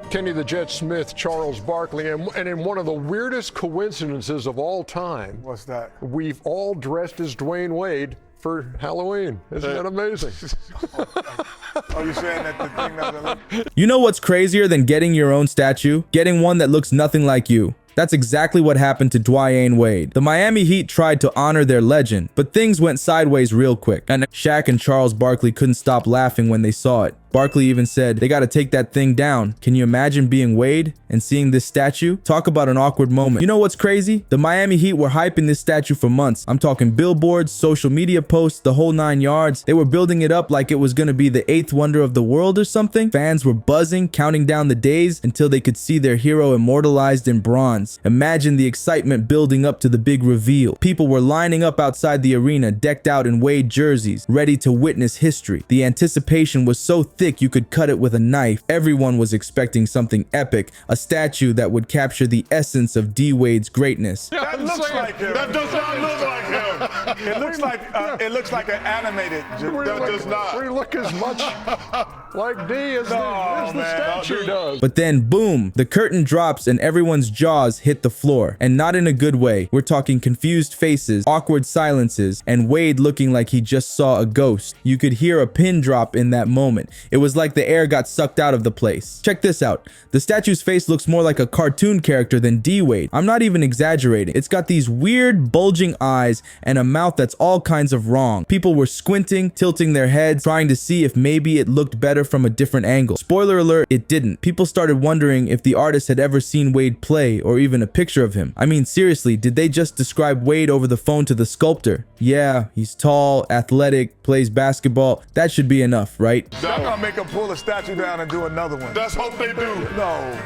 Kenny the Jet Smith, Charles Barkley, and in one of the weirdest coincidences of all time. What's that? We've all dressed as Dwyane Wade for Halloween. Isn't that amazing? Are you saying that the thing doesn't look? You know what's crazier than getting your own statue? Getting one that looks nothing like you. That's exactly what happened to Dwyane Wade. The Miami Heat tried to honor their legend, but things went sideways real quick, and Shaq and Charles Barkley couldn't stop laughing when they saw it. Barkley even said, they gotta take that thing down. Can you imagine being Wade and seeing this statue? Talk about an awkward moment. You know what's crazy? The Miami Heat were hyping this statue for months. I'm talking billboards, social media posts, the whole 9 yards. They were building it up like it was gonna be the 8th wonder of the world or something. Fans were buzzing, counting down the days until they could see their hero immortalized in bronze. Imagine the excitement building up to the big reveal. People were lining up outside the arena, decked out in Wade jerseys, ready to witness history. The anticipation was so thick you could cut it with a knife. Everyone was expecting something epic, a statue that would capture the essence of D. Wade's greatness. That looks like him. That does not look like him. It looks like an animated. That does not. We look as much like D as the statue does. But then, boom, the curtain drops and everyone's jaws hit the floor. And not in a good way. We're talking confused faces, awkward silences, and Wade looking like he just saw a ghost. You could hear a pin drop in that moment. It was like the air got sucked out of the place. Check this out. The statue's face looks more like a cartoon character than D. Wade. I'm not even exaggerating. It's got these weird bulging eyes and a mouth that's all kinds of wrong. People were squinting, tilting their heads, trying to see if maybe it looked better from a different angle. Spoiler alert, it didn't. People started wondering if the artist had ever seen Wade play or even a picture of him. I mean, seriously, did they just describe Wade over the phone to the sculptor? Yeah, he's tall, athletic, plays basketball. That should be enough, right? I'm gonna make him pull a statue down and do another one. Let's hope they do. No.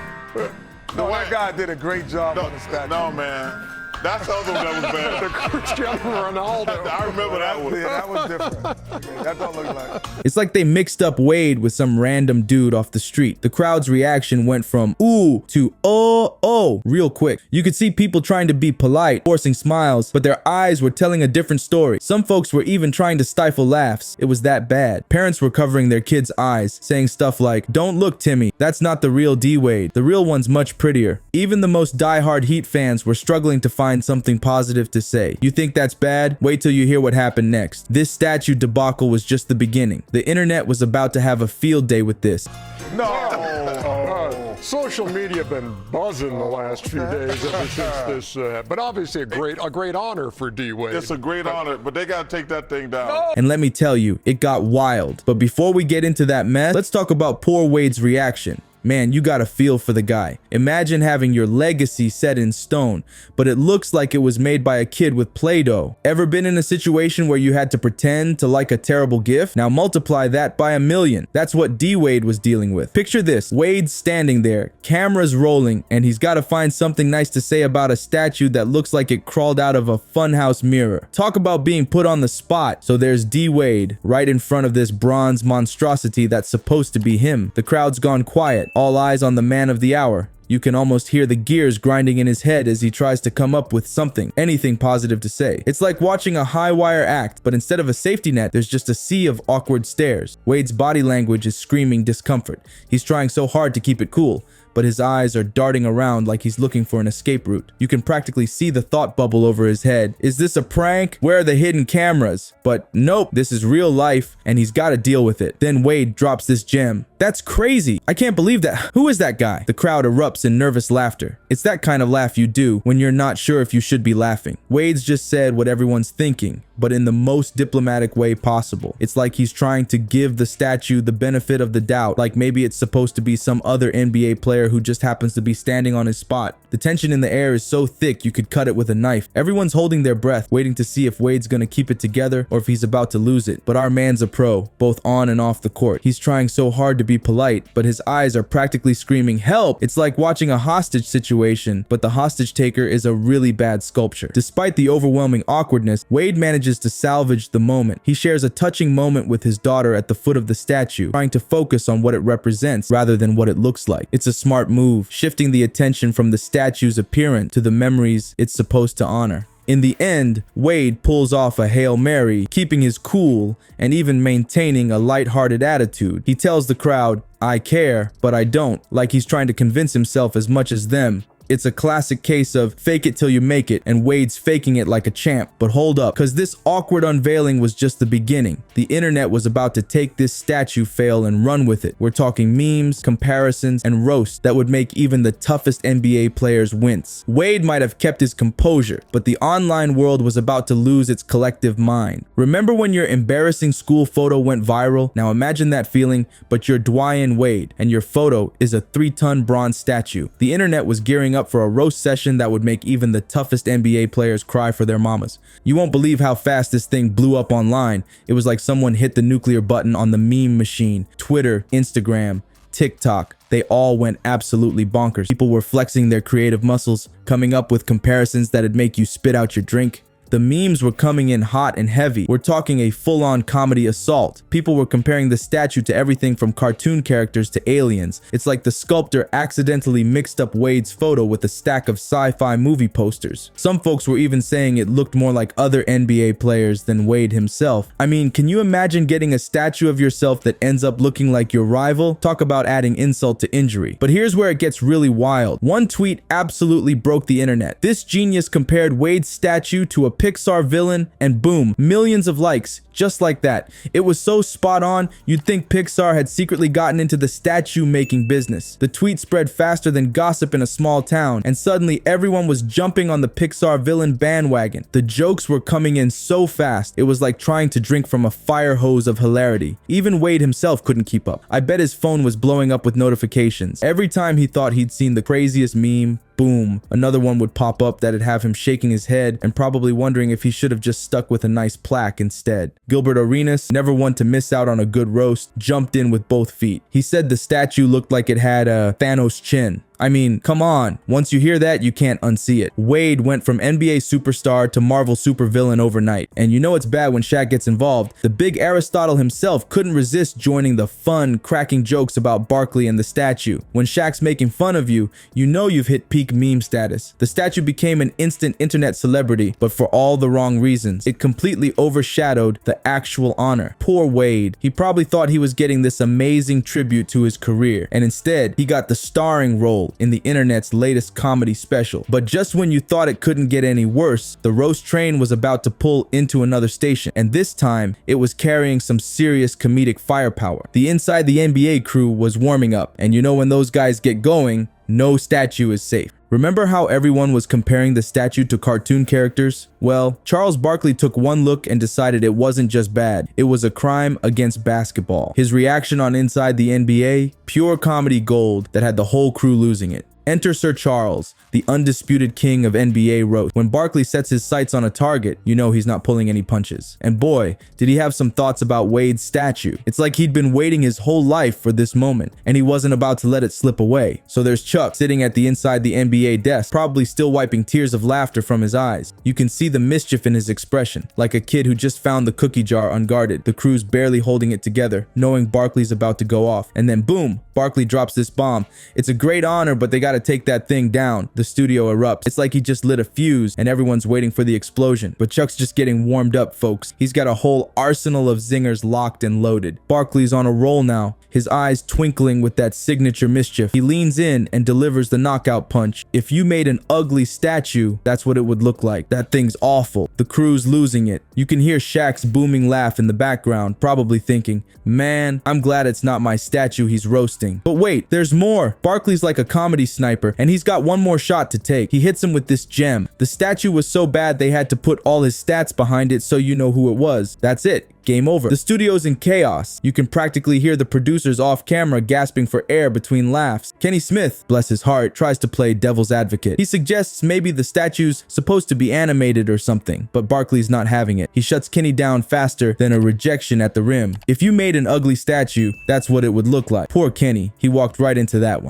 No, that guy did a great job on the statue. No, man. That's the other one that was bad. The Cristiano Ronaldo. I remember that one. Yeah, that was different. Okay, that don't look like. It's like they mixed up Wade with some random dude off the street. The crowd's reaction went from ooh to oh real quick. You could see people trying to be polite, forcing smiles, but their eyes were telling a different story. Some folks were even trying to stifle laughs. It was that bad. Parents were covering their kids' eyes, saying stuff like, "Don't look, Timmy. That's not the real D. Wade. The real one's much prettier." Even the most diehard Heat fans were struggling to find something positive to say. You think that's bad? Wait till you hear what happened next. This statue debacle was just the beginning. The internet was about to have a field day with this. No. Social media been buzzing the last few days ever since this, but obviously a great honor for D. Wade. It's a great honor, but they got to take that thing down. And let me tell you, it got wild. But before we get into that mess, let's talk about poor Wade's reaction. Man, you gotta feel for the guy. Imagine having your legacy set in stone, but it looks like it was made by a kid with Play-Doh. Ever been in a situation where you had to pretend to like a terrible gift? Now multiply that by 1,000,000. That's what D. Wade was dealing with. Picture this, Wade's standing there, cameras rolling, and he's gotta find something nice to say about a statue that looks like it crawled out of a funhouse mirror. Talk about being put on the spot. So there's D. Wade, right in front of this bronze monstrosity that's supposed to be him. The crowd's gone quiet. All eyes on the man of the hour. You can almost hear the gears grinding in his head as he tries to come up with something, anything positive to say. It's like watching a high wire act, but instead of a safety net, there's just a sea of awkward stares. Wade's body language is screaming discomfort. He's trying so hard to keep it cool, but his eyes are darting around like he's looking for an escape route. You can practically see the thought bubble over his head. Is this a prank? Where are the hidden cameras? But nope, this is real life, and he's got to deal with it. Then Wade drops this gem. That's crazy. I can't believe that. Who is that guy? The crowd erupts in nervous laughter. It's that kind of laugh you do when you're not sure if you should be laughing. Wade's just said what everyone's thinking, but in the most diplomatic way possible. It's like he's trying to give the statue the benefit of the doubt, like maybe it's supposed to be some other NBA player who just happens to be standing on his spot. The tension in the air is so thick you could cut it with a knife. Everyone's holding their breath, waiting to see if Wade's gonna keep it together or if he's about to lose it. But our man's a pro, both on and off the court. He's trying so hard to be polite, but his eyes are practically screaming help. It's like watching a hostage situation, but the hostage taker is a really bad sculpture. Despite the overwhelming awkwardness, Wade manages to salvage the moment. He shares a touching moment with his daughter at the foot of the statue, trying to focus on what it represents rather than what it looks like. It's a smart move, shifting the attention from the statue's appearance to the memories it's supposed to honor. In the end, Wade pulls off a Hail Mary, keeping his cool and even maintaining a lighthearted attitude. He tells the crowd, "I care, but I don't," like he's trying to convince himself as much as them. It's a classic case of fake it till you make it, and Wade's faking it like a champ. But hold up, because this awkward unveiling was just the beginning. The internet was about to take this statue fail and run with it. We're talking memes, comparisons, and roasts that would make even the toughest NBA players wince. Wade might have kept his composure, but the online world was about to lose its collective mind. Remember when your embarrassing school photo went viral? Now imagine that feeling, but you're Dwyane Wade, and your photo is a 3-ton bronze statue. The internet was gearing up for a roast session that would make even the toughest NBA players cry for their mamas. You won't believe how fast this thing blew up online. It was like someone hit the nuclear button on the meme machine. Twitter, Instagram, TikTok, they all went absolutely bonkers. People were flexing their creative muscles, coming up with comparisons that'd make you spit out your drink. The memes were coming in hot and heavy. We're talking a full-on comedy assault. People were comparing the statue to everything from cartoon characters to aliens. It's like the sculptor accidentally mixed up Wade's photo with a stack of sci-fi movie posters. Some folks were even saying it looked more like other NBA players than Wade himself. I mean, can you imagine getting a statue of yourself that ends up looking like your rival? Talk about adding insult to injury. But here's where it gets really wild. One tweet absolutely broke the internet. This genius compared Wade's statue to a Pixar villain, and boom, millions of likes, just like that. It was so spot on, you'd think Pixar had secretly gotten into the statue making business. The tweet spread faster than gossip in a small town, and suddenly everyone was jumping on the Pixar villain bandwagon. The jokes were coming in so fast, it was like trying to drink from a fire hose of hilarity. Even Wade himself couldn't keep up. I bet his phone was blowing up with notifications. Every time he thought he'd seen the craziest meme, boom, another one would pop up that'd have him shaking his head and probably wondering if he should have just stuck with a nice plaque instead. Gilbert Arenas, never one to miss out on a good roast, jumped in with both feet. He said the statue looked like it had a Thanos chin. I mean, come on. Once you hear that, you can't unsee it. Wade went from NBA superstar to Marvel supervillain overnight. And you know it's bad when Shaq gets involved. The big Aristotle himself couldn't resist joining the fun, cracking jokes about Barkley and the statue. When Shaq's making fun of you, you know you've hit peak meme status. The statue became an instant internet celebrity, but for all the wrong reasons. It completely overshadowed the actual honor. Poor Wade. He probably thought he was getting this amazing tribute to his career, and instead, he got the starring role in the internet's latest comedy special. But just when you thought it couldn't get any worse, the roast train was about to pull into another station, and this time it was carrying some serious comedic firepower. The Inside the NBA crew was warming up, and you know when those guys get going, no statue is safe. Remember how everyone was comparing the statue to cartoon characters? Well, Charles Barkley took one look and decided it wasn't just bad, it was a crime against basketball. His reaction on Inside the NBA? Pure comedy gold that had the whole crew losing it. Enter Sir Charles, the undisputed king of NBA roast. When Barkley sets his sights on a target, you know he's not pulling any punches. And boy, did he have some thoughts about Wade's statue. It's like he'd been waiting his whole life for this moment, and he wasn't about to let it slip away. So there's Chuck sitting at the Inside the NBA desk, probably still wiping tears of laughter from his eyes. You can see the mischief in his expression, like a kid who just found the cookie jar unguarded. The crew's barely holding it together, knowing Barkley's about to go off. And then boom, Barkley drops this bomb. It's a great honor, but they gotta take that thing down. The studio erupts. It's like he just lit a fuse and everyone's waiting for the explosion. But Chuck's just getting warmed up, folks. He's got a whole arsenal of zingers locked and loaded. Barkley's on a roll now, his eyes twinkling with that signature mischief. He leans in and delivers the knockout punch. If you made an ugly statue, that's what it would look like. That thing's awful. The crew's losing it. You can hear Shaq's booming laugh in the background, probably thinking, man, I'm glad it's not my statue he's roasting. But wait, there's more. Barkley's like a comedy sniper, and he's got one more shot to take. He hits him with this gem. The statue was so bad they had to put all his stats behind it so you know who it was. That's it. Game over. The studio's in chaos. You can practically hear the producers off camera gasping for air between laughs. Kenny Smith, bless his heart, tries to play devil's advocate. He suggests maybe the statue's supposed to be animated or something, but Barkley's not having it. He shuts Kenny down faster than a rejection at the rim. If you made an ugly statue, that's what it would look like. Poor Kenny. He walked right into that one.